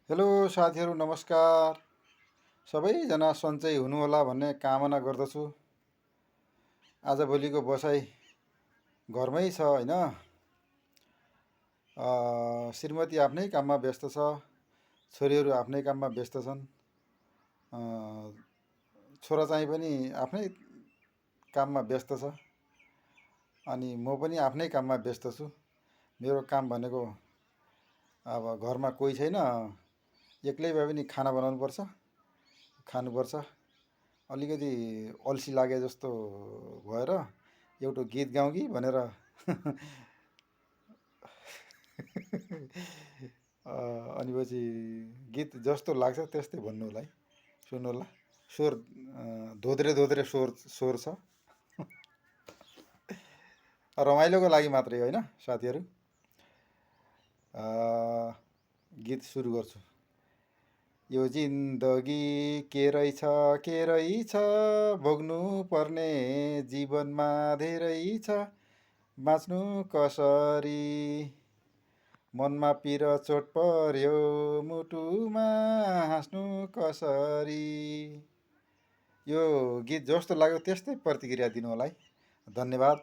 Hello साथीहरू नमस्कार। सबैजना सन्चै हुनुहोला भन्ने कामना गर्दछु। आजभोलिको बसाइ घरमै छ होइन। श्रीमती आफ्नै काममा व्यस्त छ, छोरीहरू आफ्नै काममा व्यस्त छन्। अ, छोरा चाहिँ पनि आफ्नै काममा व्यस्त छ। अनि म पनि आफ्नै काममा व्यस्त छु। मेरो काम भनेको अब घरमा कोही छैन, एक्लै भए पनि खाना बनाउनुपर्छ, खानुपर्छ। अलिकति अल्छी लागे जस्तो भएर एउटा गीत गाउँ कि भनेर अनि पछि गीत जस्तो लाग्छ त्यस्तै भन्नु होला है, सुन्नु होला। स्वर धोद्रे धोद्रे स्वर स्वर छ। रमाइलोको लागि मात्रै होइन साथीहरू। गीत सुरु गर्छु। यो जिन्दगी के रहेछ, भोग्नु पर्ने जीवनमा धेरै छ, बाँच्नु कसरी, मनमा पिर चोट पर्यो मुटुमा हाँस्नु कसरी। यो गीत जस्तो लाग्यो त्यस्तै प्रतिक्रिया दिनु होला है। धन्यवाद।